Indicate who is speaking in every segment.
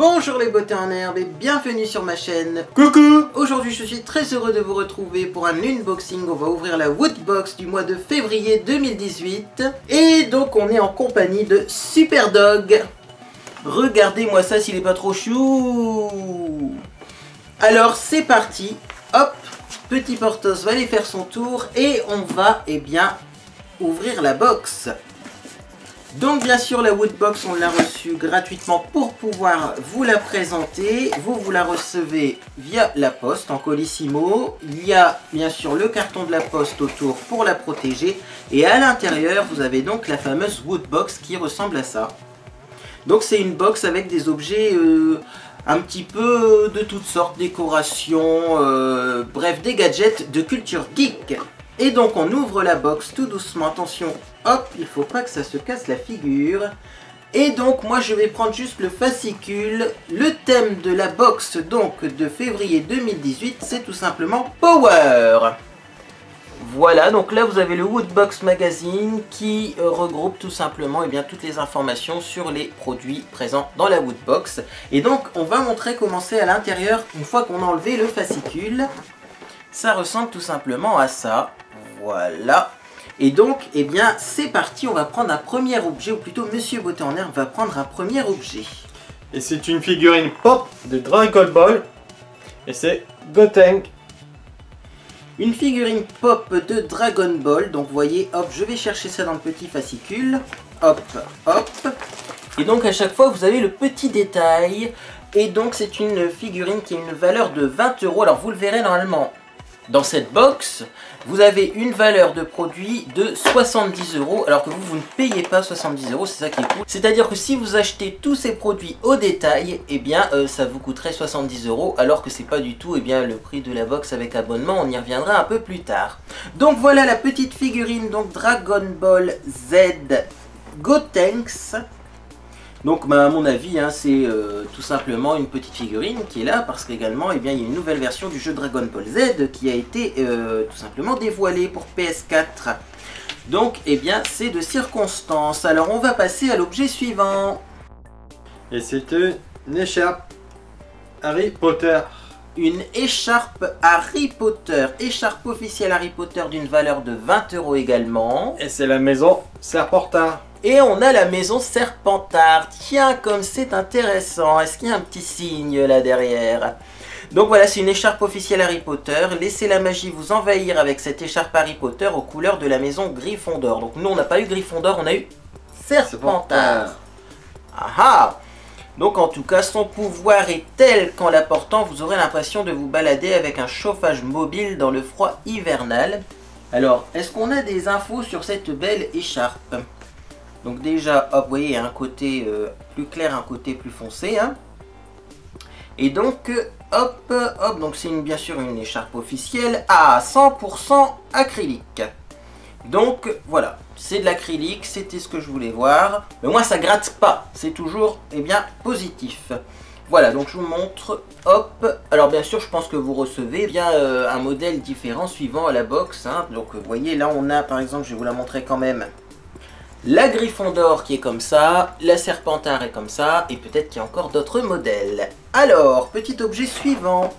Speaker 1: Bonjour les beautés en herbe et bienvenue sur ma chaîne.
Speaker 2: Coucou.
Speaker 1: Aujourd'hui je suis très heureux de vous retrouver pour un unboxing. On va ouvrir la Woodbox du mois de février 2018. Et donc on est en compagnie de Superdog. Regardez-moi ça s'il est pas trop chou. Alors c'est parti. Hop, petit Porthos va aller faire son tour et on va ouvrir la box. Donc bien sûr la Woodbox on l'a reçue gratuitement pour pouvoir vous la présenter. Vous la recevez via la poste en colissimo. Il y a bien sûr le carton de la poste autour pour la protéger. Et à l'intérieur vous avez donc la fameuse Woodbox qui ressemble à ça. Donc c'est une box avec des objets un petit peu de toutes sortes, décorations, bref des gadgets de culture geek. Et donc on ouvre la box tout doucement, attention, hop, il faut pas que ça se casse la figure. Et donc moi je vais prendre juste le fascicule. Le thème de la box donc de février 2018 c'est tout simplement Power. Voilà, donc là vous avez le Woodbox Magazine qui regroupe tout simplement toutes les informations sur les produits présents dans la Woodbox. Et donc on va montrer comment c'est à l'intérieur une fois qu'on a enlevé le fascicule. Ça ressemble tout simplement à ça. Voilà. Et donc, c'est parti. On va prendre un premier objet, ou plutôt Monsieur Beauté en herbe va prendre un premier objet.
Speaker 2: Et c'est une figurine pop de Dragon Ball. Et c'est Gotenks.
Speaker 1: Une figurine pop de Dragon Ball. Donc, vous voyez, hop, je vais chercher ça dans le petit fascicule. Hop, hop. Et donc, à chaque fois, vous avez le petit détail. Et donc, c'est une figurine qui a une valeur de 20 €. Alors, vous le verrez normalement. Dans cette box, vous avez une valeur de produit de 70 €, alors que vous ne payez pas 70 €, c'est ça qui est cool. C'est-à-dire que si vous achetez tous ces produits au détail, ça vous coûterait 70 €, alors que c'est pas du tout le prix de la box avec abonnement, on y reviendra un peu plus tard. Donc voilà la petite figurine, donc Dragon Ball Z Gotenks. Donc à mon avis, c'est tout simplement une petite figurine qui est là parce qu'également il y a une nouvelle version du jeu Dragon Ball Z qui a été tout simplement dévoilée pour PS4. Donc c'est de circonstance. Alors on va passer à l'objet suivant.
Speaker 2: Et c'est une écharpe Harry Potter.
Speaker 1: Une écharpe Harry Potter, écharpe officielle Harry Potter d'une valeur de 20 € également.
Speaker 2: Et c'est la maison Serpentard.
Speaker 1: Et on a la maison Serpentard. Tiens, comme c'est intéressant. Est-ce qu'il y a un petit signe là derrière? Donc voilà, c'est une écharpe officielle Harry Potter. Laissez la magie vous envahir avec cette écharpe Harry Potter aux couleurs de la maison Gryffondor. Donc nous, on n'a pas eu Gryffondor, on a eu Serpentard. Ah ah! Donc en tout cas, son pouvoir est tel qu'en la portant, vous aurez l'impression de vous balader avec un chauffage mobile dans le froid hivernal. Alors, est-ce qu'on a des infos sur cette belle écharpe? Donc déjà, hop, vous voyez, il y a un côté plus clair, un côté plus foncé. Et donc, hop, hop, donc c'est bien sûr une écharpe officielle à 100% acrylique. Donc voilà, c'est de l'acrylique, c'était ce que je voulais voir. Mais moi, ça gratte pas, c'est toujours, positif. Voilà, donc je vous montre, hop. Alors bien sûr, je pense que vous recevez un modèle différent suivant la box. Donc vous voyez, là on a, par exemple, je vais vous la montrer quand même. La Gryffondor qui est comme ça, la Serpentard est comme ça, et peut-être qu'il y a encore d'autres modèles. Alors, petit objet suivant.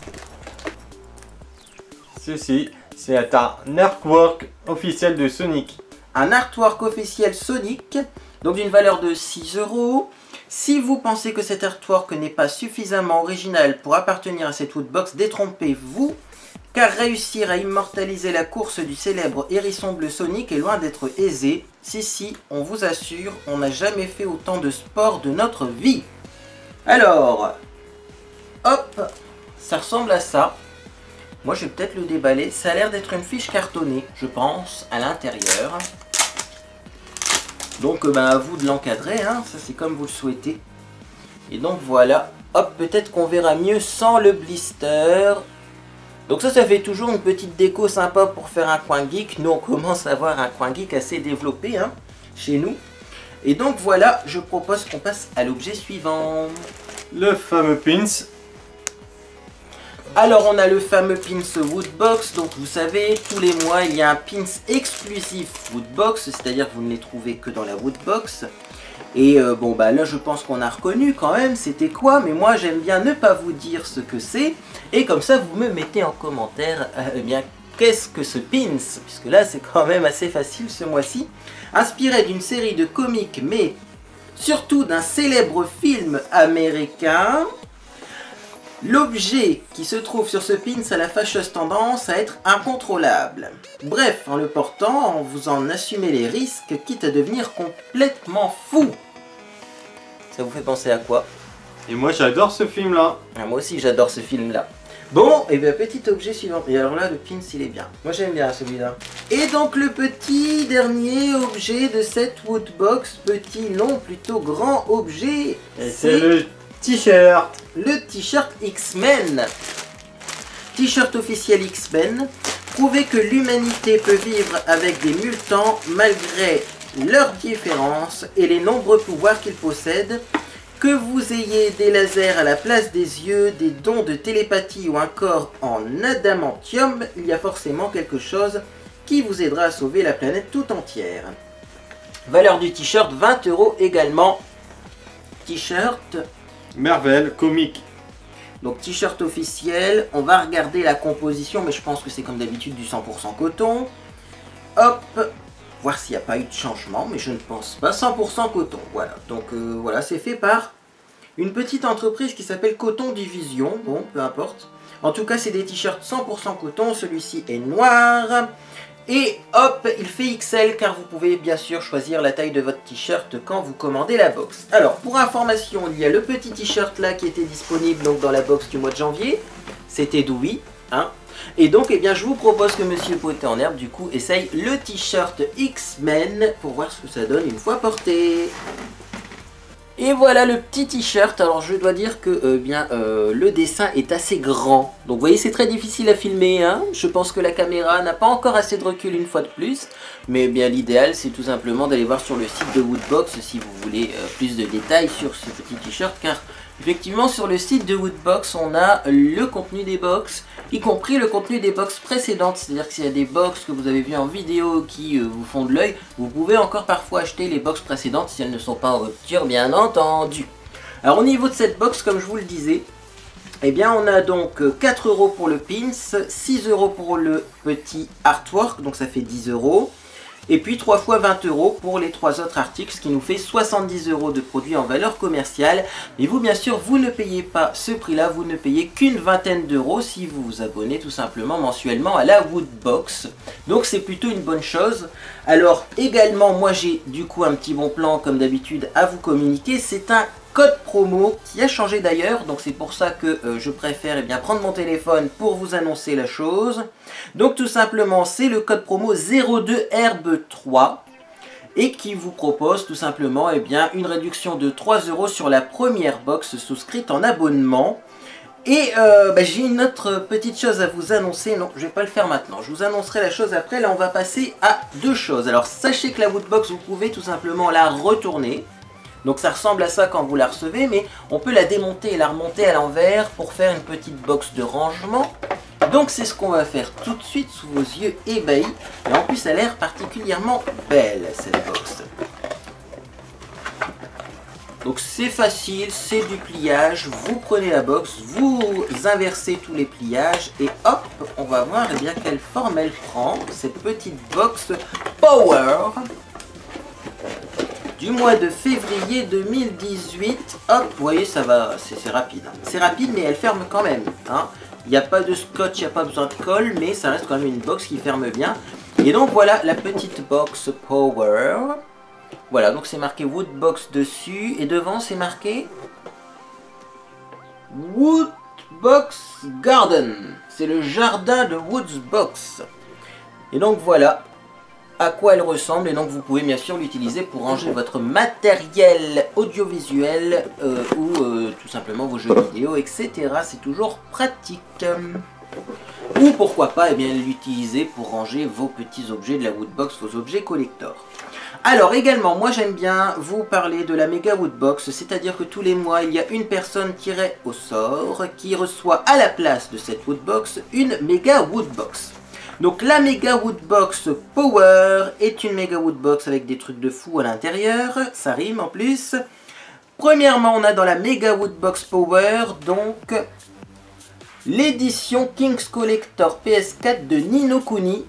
Speaker 2: Ceci, c'est un artwork officiel de Sonic.
Speaker 1: Un artwork officiel Sonic, donc d'une valeur de 6 €. Si vous pensez que cet artwork n'est pas suffisamment original pour appartenir à cette Woodbox, détrompez-vous. Car réussir à immortaliser la course du célèbre hérisson bleu Sonic est loin d'être aisé. Si, on vous assure, on n'a jamais fait autant de sport de notre vie. Alors, hop, ça ressemble à ça. Moi, je vais peut-être le déballer. Ça a l'air d'être une fiche cartonnée, je pense, à l'intérieur. Donc, à vous de l'encadrer, ça c'est comme vous le souhaitez. Et donc voilà, hop, peut-être qu'on verra mieux sans le blister. Donc ça fait toujours une petite déco sympa pour faire un coin geek. Nous on commence à avoir un coin geek assez développé chez nous. Et donc voilà, je propose qu'on passe à l'objet suivant.
Speaker 2: Le fameux pins.
Speaker 1: Alors on a le fameux pins Woodbox. Donc vous savez, tous les mois il y a un pins exclusif Woodbox. C'est-à-dire que vous ne les trouvez que dans la Woodbox. Et bon bah là je pense qu'on a reconnu quand même c'était quoi, mais moi j'aime bien ne pas vous dire ce que c'est, et comme ça vous me mettez en commentaire eh bien qu'est-ce que ce pins, puisque là c'est quand même assez facile ce mois-ci, inspiré d'une série de comics mais surtout d'un célèbre film américain. L'objet qui se trouve sur ce pins a la fâcheuse tendance à être incontrôlable. Bref, en le portant, vous en assumez les risques, quitte à devenir complètement fou. Ça vous fait penser à quoi?
Speaker 2: Et moi j'adore ce film là.
Speaker 1: Ah, moi aussi j'adore ce film là. Bon, et bien petit objet suivant. Et alors là, le pins il est bien. Moi j'aime bien celui-là. Et donc le petit dernier objet de cette Woodbox, petit non plutôt grand objet.
Speaker 2: Et c'est le t-shirt.
Speaker 1: Le t-shirt X-Men. T-shirt officiel X-Men. Prouver que l'humanité peut vivre avec des mutants malgré leurs différences et les nombreux pouvoirs qu'ils possèdent. Que vous ayez des lasers à la place des yeux, des dons de télépathie ou un corps en adamantium, il y a forcément quelque chose qui vous aidera à sauver la planète tout entière. Valeur du t-shirt 20 € également. T-shirt
Speaker 2: Marvel, comique.
Speaker 1: Donc t-shirt officiel, on va regarder la composition, mais je pense que c'est comme d'habitude du 100% coton. Hop, voir s'il n'y a pas eu de changement, mais je ne pense pas. 100% coton, voilà. Donc voilà, c'est fait par une petite entreprise qui s'appelle Coton Division. Bon, peu importe. En tout cas, c'est des t-shirts 100% coton. Celui-ci est noir. Et hop, il fait XL car vous pouvez bien sûr choisir la taille de votre t-shirt quand vous commandez la box. Alors, pour information, il y a le petit t-shirt là qui était disponible donc dans la box du mois de janvier. C'était Dewey, hein. Et donc, eh bien, je vous propose que Monsieur Poté en herbe, du coup, essaye le t-shirt X-Men pour voir ce que ça donne une fois porté. Et voilà le petit t-shirt. Alors je dois dire que le dessin est assez grand. Donc vous voyez, c'est très difficile à filmer, hein. Je pense que la caméra n'a pas encore assez de recul une fois de plus. Mais bien l'idéal c'est tout simplement d'aller voir sur le site de Woodbox si vous voulez plus de détails sur ce petit t-shirt. Car effectivement sur le site de Woodbox on a le contenu des box, y compris le contenu des box précédentes. C'est-à-dire que s'il y a des box que vous avez vues en vidéo qui vous font de l'œil, vous pouvez encore parfois acheter les box précédentes si elles ne sont pas en rupture, bien entendu. Alors au niveau de cette box, comme je vous le disais, eh bien on a donc 4 € pour le pins, 6 € pour le petit artwork, donc ça fait 10 €. Et puis 3 fois 20 € pour les 3 autres articles, ce qui nous fait 70 € de produits en valeur commerciale. Mais vous, bien sûr, vous ne payez pas ce prix-là, vous ne payez qu'une vingtaine d'euros si vous vous abonnez tout simplement mensuellement à la Woodbox. Donc c'est plutôt une bonne chose. Alors également, moi j'ai du coup un petit bon plan comme d'habitude à vous communiquer. C'est un code promo qui a changé d'ailleurs, donc c'est pour ça que je préfère prendre mon téléphone pour vous annoncer la chose. Donc tout simplement c'est le code promo 02herbe3 et qui vous propose tout simplement une réduction de 3 € sur la première box souscrite en abonnement. Et j'ai une autre petite chose à vous annoncer. Non, je vais pas le faire maintenant, je vous annoncerai la chose après. Là on va passer à deux choses. Alors sachez que la Woodbox vous pouvez tout simplement la retourner. Donc ça ressemble à ça quand vous la recevez, mais on peut la démonter et la remonter à l'envers pour faire une petite box de rangement. Donc c'est ce qu'on va faire tout de suite sous vos yeux ébahis. Et en plus elle a l'air particulièrement belle cette box. Donc c'est facile, c'est du pliage. Vous prenez la box, vous inversez tous les pliages et hop, on va voir quelle forme elle prend. Cette petite box Power du mois de février 2018. Hop, vous voyez, ça va, c'est rapide. C'est rapide, mais elle ferme quand même. Hein. Il n'y a pas de scotch, il n'y a pas besoin de colle, mais ça reste quand même une box qui ferme bien. Et donc voilà la petite box Power. Voilà, donc c'est marqué Woodbox dessus. Et devant, c'est marqué Woodbox Garden. C'est le jardin de Woodbox. Et donc voilà à quoi elle ressemble, et donc vous pouvez bien sûr l'utiliser pour ranger votre matériel audiovisuel ou tout simplement vos jeux vidéo, etc. C'est toujours pratique. Ou pourquoi pas l'utiliser pour ranger vos petits objets de la Woodbox, vos objets collector. Alors également, moi j'aime bien vous parler de la Mega Woodbox, c'est-à-dire que tous les mois il y a une personne tirée au sort qui reçoit à la place de cette Woodbox une Mega Woodbox. Donc la Mega Woodbox Power est une Mega Woodbox avec des trucs de fou à l'intérieur, ça rime en plus. Premièrement, on a dans la Mega Woodbox Power donc l'édition King's Collector PS4 de Ni no Kuni.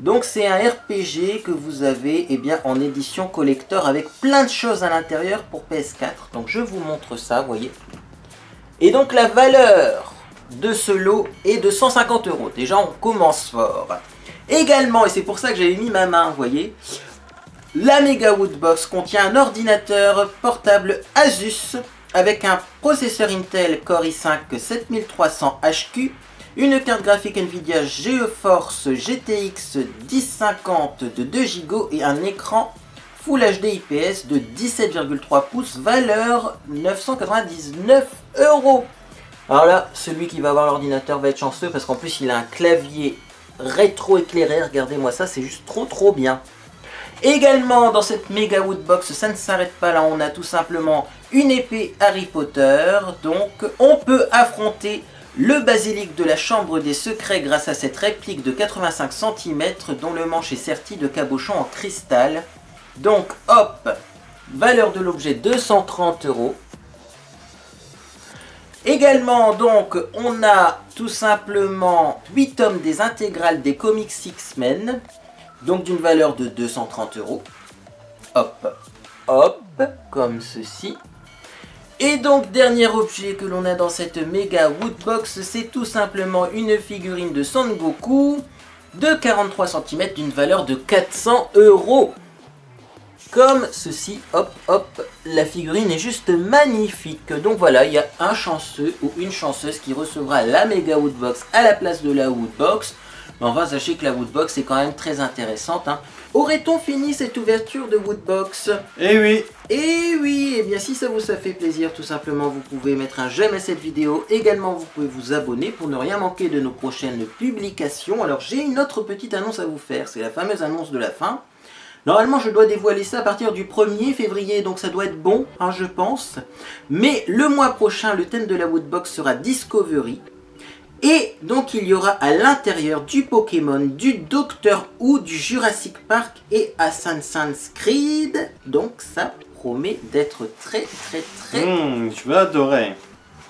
Speaker 1: Donc c'est un RPG que vous avez en édition collector avec plein de choses à l'intérieur pour PS4. Donc je vous montre ça, vous voyez. Et donc la valeur de ce lot est de 150 €. Déjà on commence fort. Également, et c'est pour ça que j'avais mis ma main, vous voyez, la Mega Woodbox contient un ordinateur portable Asus avec un processeur Intel Core i5 7300 HQ, une carte graphique Nvidia GeForce GTX 1050 de 2 Go et un écran Full HD IPS de 17,3 pouces, valeur 999 €. Alors là, celui qui va avoir l'ordinateur va être chanceux parce qu'en plus il a un clavier rétro éclairé, regardez-moi ça, c'est juste trop bien. Également dans cette Mega Woodbox, ça ne s'arrête pas là, on a tout simplement une épée Harry Potter, donc on peut affronter le basilic de la chambre des secrets grâce à cette réplique de 85 cm dont le manche est serti de cabochon en cristal. Donc hop, valeur de l'objet 230 €. Également donc on a tout simplement 8 tomes des intégrales des comics X-Men, donc d'une valeur de 230 €. Hop, hop, comme ceci. Et donc dernier objet que l'on a dans cette Mega Woodbox, c'est tout simplement une figurine de Son Goku de 43 cm d'une valeur de 400 €. Comme ceci, hop hop, la figurine est juste magnifique. Donc voilà, il y a un chanceux ou une chanceuse qui recevra la Mega Woodbox à la place de la Woodbox. Mais enfin, sachez que la Woodbox est quand même très intéressante, hein. Aurait-on fini cette ouverture de Woodbox?
Speaker 2: Eh oui.
Speaker 1: Et oui, et bien si ça vous fait plaisir, tout simplement, vous pouvez mettre un j'aime à cette vidéo. Également, vous pouvez vous abonner pour ne rien manquer de nos prochaines publications. Alors, j'ai une autre petite annonce à vous faire, c'est la fameuse annonce de la fin. Normalement, je dois dévoiler ça à partir du 1er février, donc ça doit être bon, hein, je pense. Mais le mois prochain, le thème de la Woodbox sera Discovery. Et donc, il y aura à l'intérieur du Pokémon, du Doctor Who, du Jurassic Park et Assassin's Creed. Donc, ça promet d'être très...
Speaker 2: Je vais adorer.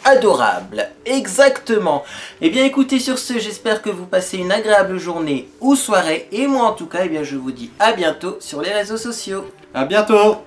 Speaker 1: Adorable, exactement. Et bien écoutez, sur ce, j'espère que vous passez une agréable journée ou soirée. Et moi en tout cas, je vous dis à bientôt sur les réseaux sociaux.
Speaker 2: À bientôt.